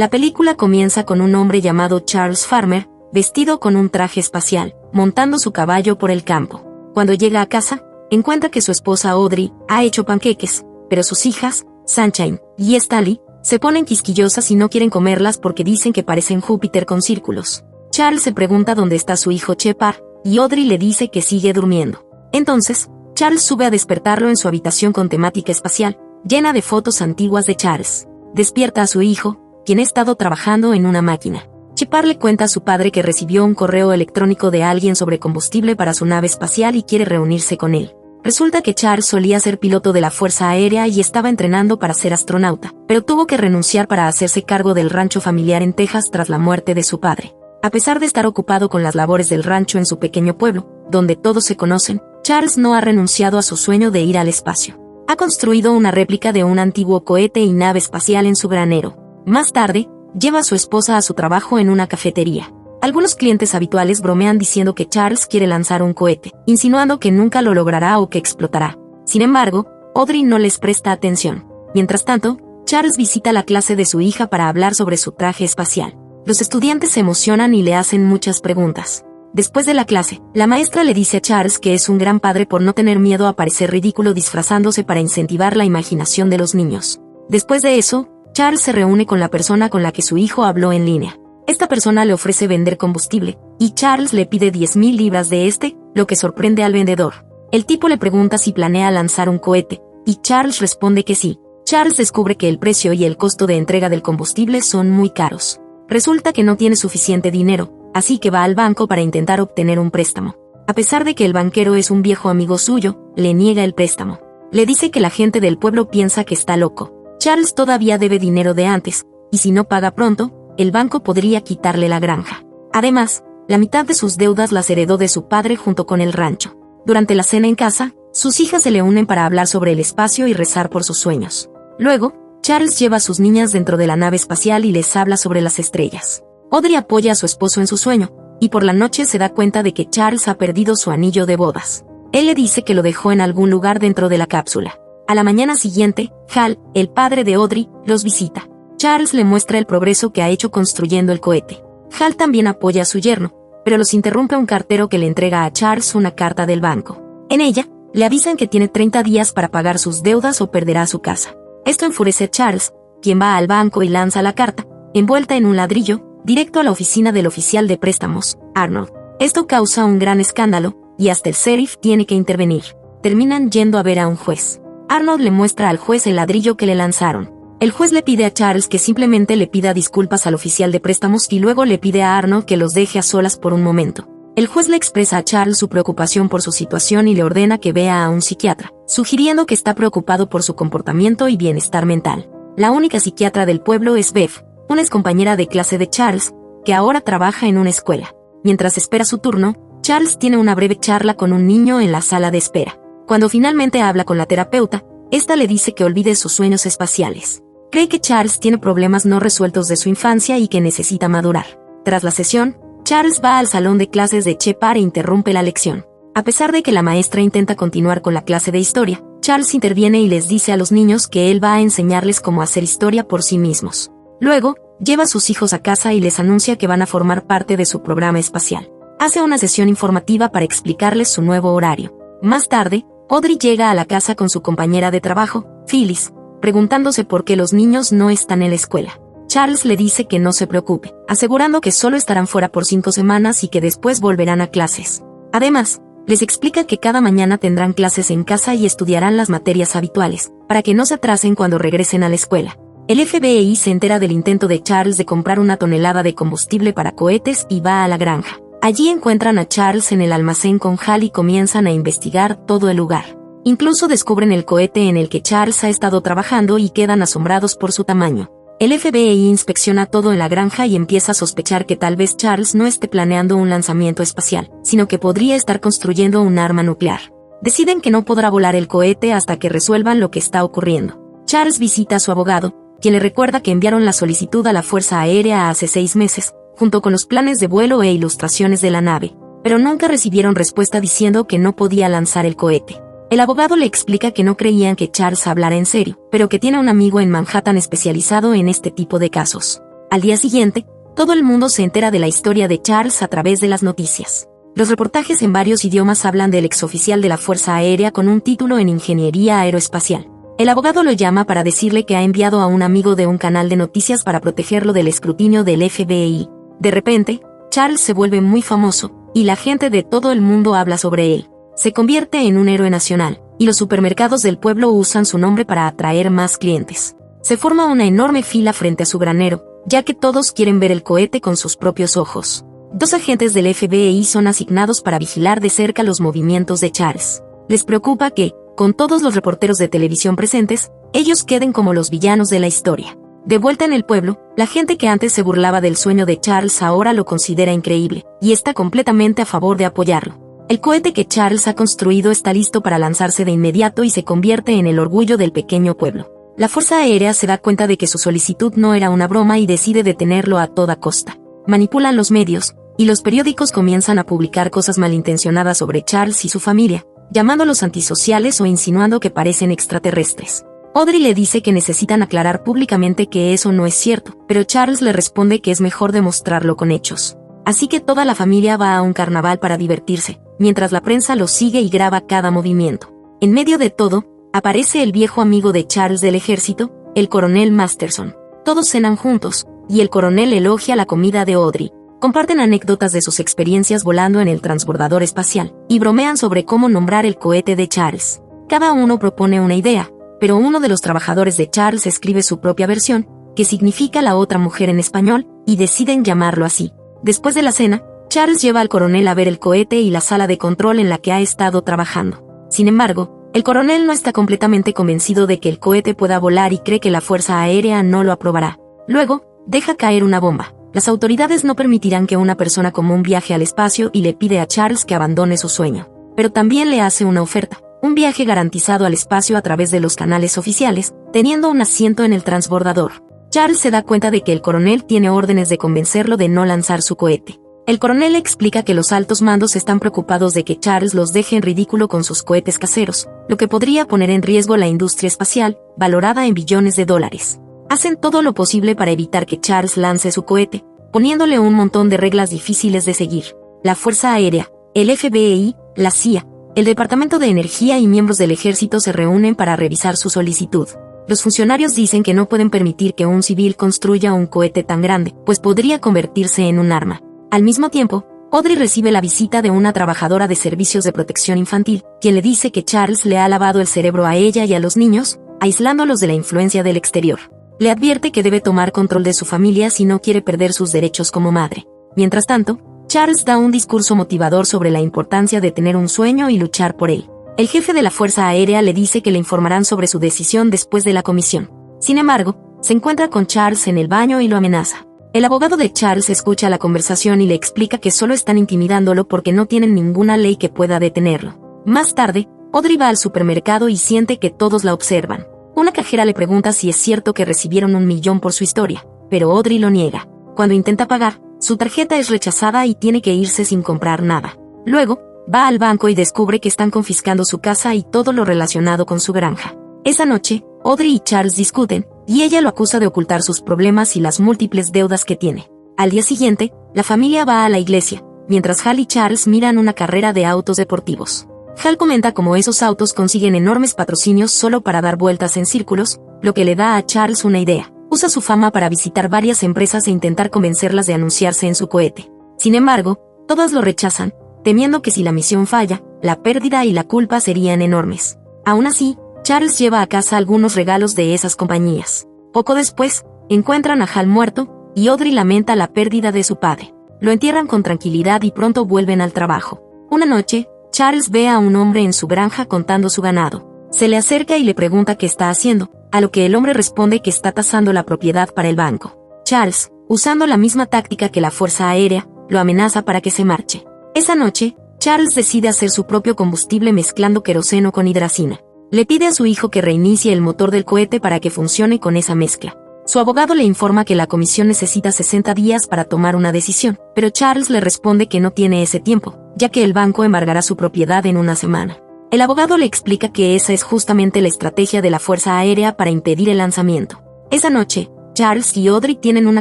La película comienza con un hombre llamado Charles Farmer, vestido con un traje espacial, montando su caballo por el campo. Cuando llega a casa, encuentra que su esposa Audrey ha hecho panqueques, pero sus hijas, Sunshine y Sally, se ponen quisquillosas y no quieren comerlas porque dicen que parecen Júpiter con círculos. Charles se pregunta dónde está su hijo Shepard, y Audrey le dice que sigue durmiendo. Entonces, Charles sube a despertarlo en su habitación con temática espacial, llena de fotos antiguas de Charles. Despierta a su hijo, quien ha estado trabajando en una máquina. Shepard le cuenta a su padre que recibió un correo electrónico de alguien sobre combustible para su nave espacial y quiere reunirse con él. Resulta que Charles solía ser piloto de la Fuerza Aérea y estaba entrenando para ser astronauta, pero tuvo que renunciar para hacerse cargo del rancho familiar en Texas tras la muerte de su padre. A pesar de estar ocupado con las labores del rancho en su pequeño pueblo, donde todos se conocen, Charles no ha renunciado a su sueño de ir al espacio. Ha construido una réplica de un antiguo cohete y nave espacial en su granero. Más tarde, lleva a su esposa a su trabajo en una cafetería. Algunos clientes habituales bromean diciendo que Charles quiere lanzar un cohete, insinuando que nunca lo logrará o que explotará. Sin embargo, Audrey no les presta atención. Mientras tanto, Charles visita la clase de su hija para hablar sobre su traje espacial. Los estudiantes se emocionan y le hacen muchas preguntas. Después de la clase, la maestra le dice a Charles que es un gran padre por no tener miedo a parecer ridículo disfrazándose para incentivar la imaginación de los niños. Después de eso, Charles se reúne con la persona con la que su hijo habló en línea. Esta persona le ofrece vender combustible, y Charles le pide 10,000 libras de lo que sorprende al vendedor. El tipo le pregunta si planea lanzar un cohete, y Charles responde que sí. Charles descubre que el precio y el costo de entrega del combustible son muy caros. Resulta que no tiene suficiente dinero, así que va al banco para intentar obtener un préstamo. A pesar de que el banquero es un viejo amigo suyo, le niega el préstamo. Le dice que la gente del pueblo piensa que está loco. Charles todavía debe dinero de antes, y si no paga pronto, el banco podría quitarle la granja. Además, la mitad de sus deudas las heredó de su padre junto con el rancho. Durante la cena en casa, sus hijas se le unen para hablar sobre el espacio y rezar por sus sueños. Luego, Charles lleva a sus niñas dentro de la nave espacial y les habla sobre las estrellas. Audrey apoya a su esposo en su sueño, y por la noche se da cuenta de que Charles ha perdido su anillo de bodas. Él le dice que lo dejó en algún lugar dentro de la cápsula. A la mañana siguiente, Hal, el padre de Audrey, los visita. Charles le muestra el progreso que ha hecho construyendo el cohete. Hal también apoya a su yerno, pero los interrumpe un cartero que le entrega a Charles una carta del banco. En ella, le avisan que tiene 30 días para pagar sus deudas o perderá su casa. Esto enfurece a Charles, quien va al banco y lanza la carta, envuelta en un ladrillo, directo a la oficina del oficial de préstamos, Arnold. Esto causa un gran escándalo, y hasta el sheriff tiene que intervenir. Terminan yendo a ver a un juez. Arnold le muestra al juez el ladrillo que le lanzaron. El juez le pide a Charles que simplemente le pida disculpas al oficial de préstamos y luego le pide a Arnold que los deje a solas por un momento. El juez le expresa a Charles su preocupación por su situación y le ordena que vea a un psiquiatra, sugiriendo que está preocupado por su comportamiento y bienestar mental. La única psiquiatra del pueblo es Beth, una excompañera de clase de Charles, que ahora trabaja en una escuela. Mientras espera su turno, Charles tiene una breve charla con un niño en la sala de espera. Cuando finalmente habla con la terapeuta, esta le dice que olvide sus sueños espaciales. Cree que Charles tiene problemas no resueltos de su infancia y que necesita madurar. Tras la sesión, Charles va al salón de clases de Shepard e interrumpe la lección. A pesar de que la maestra intenta continuar con la clase de historia, Charles interviene y les dice a los niños que él va a enseñarles cómo hacer historia por sí mismos. Luego, lleva a sus hijos a casa y les anuncia que van a formar parte de su programa espacial. Hace una sesión informativa para explicarles su nuevo horario. Más tarde, Audrey llega a la casa con su compañera de trabajo, Phyllis, preguntándose por qué los niños no están en la escuela. Charles le dice que no se preocupe, asegurando que solo estarán fuera por 5 semanas y que después volverán a clases. Además, les explica que cada mañana tendrán clases en casa y estudiarán las materias habituales, para que no se atrasen cuando regresen a la escuela. El FBI se entera del intento de Charles de comprar 1 tonelada de combustible para cohetes y va a la granja. Allí encuentran a Charles en el almacén con Hal y comienzan a investigar todo el lugar. Incluso descubren el cohete en el que Charles ha estado trabajando y quedan asombrados por su tamaño. El FBI inspecciona todo en la granja y empieza a sospechar que tal vez Charles no esté planeando un lanzamiento espacial, sino que podría estar construyendo un arma nuclear. Deciden que no podrá volar el cohete hasta que resuelvan lo que está ocurriendo. Charles visita a su abogado, quien le recuerda que enviaron la solicitud a la Fuerza Aérea hace 6 meses, junto con los planes de vuelo e ilustraciones de la nave, pero nunca recibieron respuesta diciendo que no podía lanzar el cohete. El abogado le explica que no creían que Charles hablara en serio, pero que tiene un amigo en Manhattan especializado en este tipo de casos. Al día siguiente, todo el mundo se entera de la historia de Charles a través de las noticias. Los reportajes en varios idiomas hablan del exoficial de la Fuerza Aérea con un título en Ingeniería Aeroespacial. El abogado lo llama para decirle que ha enviado a un amigo de un canal de noticias para protegerlo del escrutinio del FBI. De repente, Charles se vuelve muy famoso, y la gente de todo el mundo habla sobre él. Se convierte en un héroe nacional, y los supermercados del pueblo usan su nombre para atraer más clientes. Se forma una enorme fila frente a su granero, ya que todos quieren ver el cohete con sus propios ojos. 2 agentes del FBI son asignados para vigilar de cerca los movimientos de Charles. Les preocupa que, con todos los reporteros de televisión presentes, ellos queden como los villanos de la historia. De vuelta en el pueblo, la gente que antes se burlaba del sueño de Charles ahora lo considera increíble, y está completamente a favor de apoyarlo. El cohete que Charles ha construido está listo para lanzarse de inmediato y se convierte en el orgullo del pequeño pueblo. La Fuerza Aérea se da cuenta de que su solicitud no era una broma y decide detenerlo a toda costa. Manipulan los medios, y los periódicos comienzan a publicar cosas malintencionadas sobre Charles y su familia, llamándolos antisociales o insinuando que parecen extraterrestres. Audrey le dice que necesitan aclarar públicamente que eso no es cierto, pero Charles le responde que es mejor demostrarlo con hechos. Así que toda la familia va a un carnaval para divertirse, mientras la prensa lo sigue y graba cada movimiento. En medio de todo, aparece el viejo amigo de Charles del ejército, el coronel Masterson. Todos cenan juntos, y el coronel elogia la comida de Audrey. Comparten anécdotas de sus experiencias volando en el transbordador espacial, y bromean sobre cómo nombrar el cohete de Charles. Cada uno propone una idea, pero uno de los trabajadores de Charles escribe su propia versión, que significa la otra mujer en español, y deciden llamarlo así. Después de la cena, Charles lleva al coronel a ver el cohete y la sala de control en la que ha estado trabajando. Sin embargo, el coronel no está completamente convencido de que el cohete pueda volar y cree que la Fuerza Aérea no lo aprobará. Luego, deja caer una bomba. Las autoridades no permitirán que una persona común viaje al espacio y le pide a Charles que abandone su sueño. Pero también le hace una oferta. Un viaje garantizado al espacio a través de los canales oficiales, teniendo un asiento en el transbordador. Charles se da cuenta de que el coronel tiene órdenes de convencerlo de no lanzar su cohete. El coronel explica que los altos mandos están preocupados de que Charles los deje en ridículo con sus cohetes caseros, lo que podría poner en riesgo la industria espacial, valorada en billones de dólares. Hacen todo lo posible para evitar que Charles lance su cohete, poniéndole un montón de reglas difíciles de seguir. La Fuerza Aérea, el FBI, la CIA, el Departamento de Energía y miembros del ejército se reúnen para revisar su solicitud. Los funcionarios dicen que no pueden permitir que un civil construya un cohete tan grande, pues podría convertirse en un arma. Al mismo tiempo, Audrey recibe la visita de una trabajadora de servicios de protección infantil, quien le dice que Charles le ha lavado el cerebro a ella y a los niños, aislándolos de la influencia del exterior. Le advierte que debe tomar control de su familia si no quiere perder sus derechos como madre. Mientras tanto, Charles da un discurso motivador sobre la importancia de tener un sueño y luchar por él. El jefe de la Fuerza Aérea le dice que le informarán sobre su decisión después de la comisión. Sin embargo, se encuentra con Charles en el baño y lo amenaza. El abogado de Charles escucha la conversación y le explica que solo están intimidándolo porque no tienen ninguna ley que pueda detenerlo. Más tarde, Audrey va al supermercado y siente que todos la observan. Una cajera le pregunta si es cierto que recibieron $1 millón por su historia, pero Audrey lo niega. Cuando intenta pagar, su tarjeta es rechazada y tiene que irse sin comprar nada. Luego, va al banco y descubre que están confiscando su casa y todo lo relacionado con su granja. Esa noche, Audrey y Charles discuten, y ella lo acusa de ocultar sus problemas y las múltiples deudas que tiene. Al día siguiente, la familia va a la iglesia, mientras Hal y Charles miran una carrera de autos deportivos. Hal comenta cómo esos autos consiguen enormes patrocinios solo para dar vueltas en círculos, lo que le da a Charles una idea. Usa su fama para visitar varias empresas e intentar convencerlas de anunciarse en su cohete. Sin embargo, todas lo rechazan, temiendo que si la misión falla, la pérdida y la culpa serían enormes. Aún así, Charles lleva a casa algunos regalos de esas compañías. Poco después, encuentran a Hal muerto, y Audrey lamenta la pérdida de su padre. Lo entierran con tranquilidad y pronto vuelven al trabajo. Una noche, Charles ve a un hombre en su granja contando su ganado. Se le acerca y le pregunta qué está haciendo, a lo que el hombre responde que está tasando la propiedad para el banco. Charles, usando la misma táctica que la Fuerza Aérea, lo amenaza para que se marche. Esa noche, Charles decide hacer su propio combustible mezclando queroseno con hidracina. Le pide a su hijo que reinicie el motor del cohete para que funcione con esa mezcla. Su abogado le informa que la comisión necesita 60 días para tomar una decisión, pero Charles le responde que no tiene ese tiempo, ya que el banco embargará su propiedad en una semana. El abogado le explica que esa es justamente la estrategia de la Fuerza Aérea para impedir el lanzamiento. Esa noche, Charles y Audrey tienen una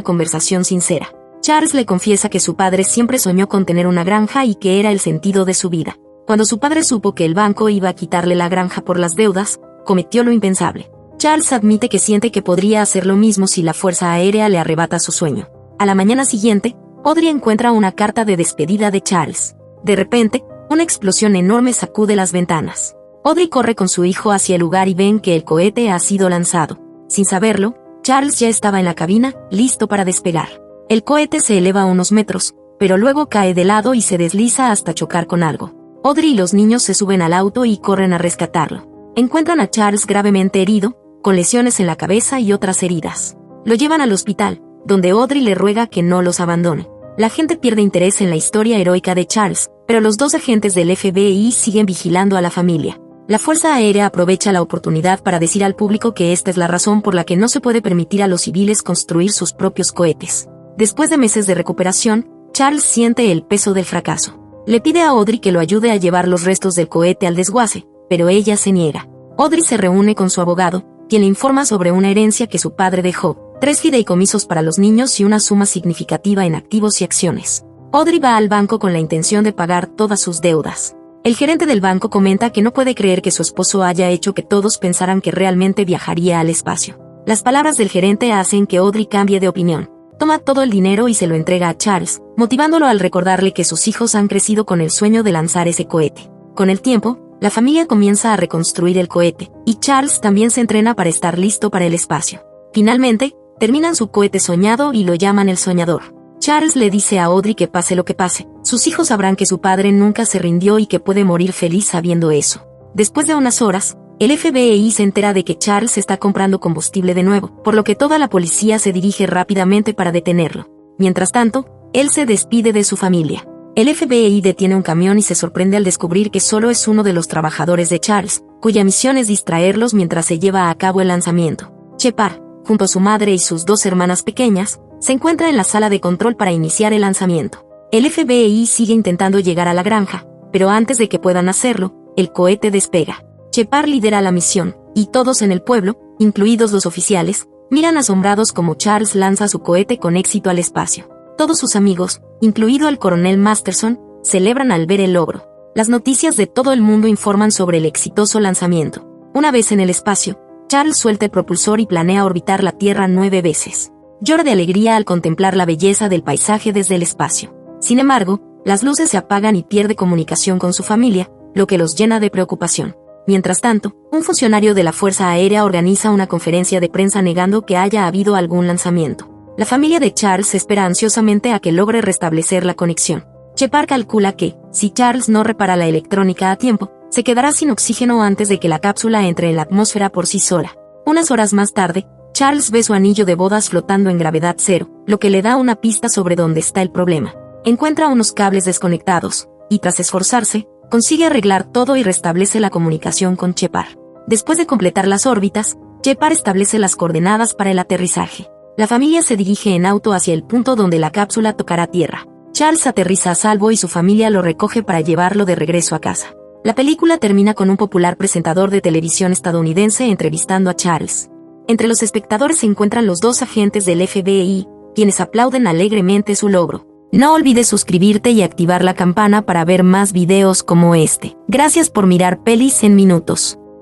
conversación sincera. Charles le confiesa que su padre siempre soñó con tener una granja y que era el sentido de su vida. Cuando su padre supo que el banco iba a quitarle la granja por las deudas, cometió lo impensable. Charles admite que siente que podría hacer lo mismo si la Fuerza Aérea le arrebata su sueño. A la mañana siguiente, Audrey encuentra una carta de despedida de Charles. De repente, una explosión enorme sacude las ventanas. Audrey corre con su hijo hacia el lugar y ven que el cohete ha sido lanzado. Sin saberlo, Charles ya estaba en la cabina, listo para despegar. El cohete se eleva a unos metros, pero luego cae de lado y se desliza hasta chocar con algo. Audrey y los niños se suben al auto y corren a rescatarlo. Encuentran a Charles gravemente herido, con lesiones en la cabeza y otras heridas. Lo llevan al hospital, donde Audrey le ruega que no los abandone. La gente pierde interés en la historia heroica de Charles, pero los 2 agentes del FBI siguen vigilando a la familia. La Fuerza Aérea aprovecha la oportunidad para decir al público que esta es la razón por la que no se puede permitir a los civiles construir sus propios cohetes. Después de meses de recuperación, Charles siente el peso del fracaso. Le pide a Audrey que lo ayude a llevar los restos del cohete al desguace, pero ella se niega. Audrey se reúne con su abogado, quien le informa sobre una herencia que su padre dejó, 3 fideicomisos para los niños y una suma significativa en activos y acciones. Audrey va al banco con la intención de pagar todas sus deudas. El gerente del banco comenta que no puede creer que su esposo haya hecho que todos pensaran que realmente viajaría al espacio. Las palabras del gerente hacen que Audrey cambie de opinión. Toma todo el dinero y se lo entrega a Charles, motivándolo al recordarle que sus hijos han crecido con el sueño de lanzar ese cohete. Con el tiempo, la familia comienza a reconstruir el cohete, y Charles también se entrena para estar listo para el espacio. Finalmente, terminan su cohete soñado y lo llaman el soñador. Charles le dice a Audrey que pase lo que pase, sus hijos sabrán que su padre nunca se rindió y que puede morir feliz sabiendo eso. Después de unas horas, el FBI se entera de que Charles está comprando combustible de nuevo, por lo que toda la policía se dirige rápidamente para detenerlo. Mientras tanto, él se despide de su familia. El FBI detiene un camión y se sorprende al descubrir que solo es uno de los trabajadores de Charles, cuya misión es distraerlos mientras se lleva a cabo el lanzamiento. Shepard, junto a su madre y sus 2 hermanas pequeñas, se encuentra en la sala de control para iniciar el lanzamiento. El FBI sigue intentando llegar a la granja, pero antes de que puedan hacerlo, el cohete despega. Shepard lidera la misión, y todos en el pueblo, incluidos los oficiales, miran asombrados como Charles lanza su cohete con éxito al espacio. Todos sus amigos, incluido el coronel Masterson, celebran al ver el logro. Las noticias de todo el mundo informan sobre el exitoso lanzamiento. Una vez en el espacio, Charles suelta el propulsor y planea orbitar la Tierra 9 veces. Llora de alegría al contemplar la belleza del paisaje desde el espacio. Sin embargo, las luces se apagan y pierde comunicación con su familia, lo que los llena de preocupación. Mientras tanto, un funcionario de la Fuerza Aérea organiza una conferencia de prensa negando que haya habido algún lanzamiento. La familia de Charles espera ansiosamente a que logre restablecer la conexión. Shepard calcula que, si Charles no repara la electrónica a tiempo, se quedará sin oxígeno antes de que la cápsula entre en la atmósfera por sí sola. Unas horas más tarde, Charles ve su anillo de bodas flotando en gravedad cero, lo que le da una pista sobre dónde está el problema. Encuentra unos cables desconectados, y tras esforzarse, consigue arreglar todo y restablece la comunicación con Shepard. Después de completar las órbitas, Shepard establece las coordenadas para el aterrizaje. La familia se dirige en auto hacia el punto donde la cápsula tocará tierra. Charles aterriza a salvo y su familia lo recoge para llevarlo de regreso a casa. La película termina con un popular presentador de televisión estadounidense entrevistando a Charles. Entre los espectadores se encuentran los 2 agentes del FBI, quienes aplauden alegremente su logro. No olvides suscribirte y activar la campana para ver más videos como este. Gracias por mirar Pelis en Minutos.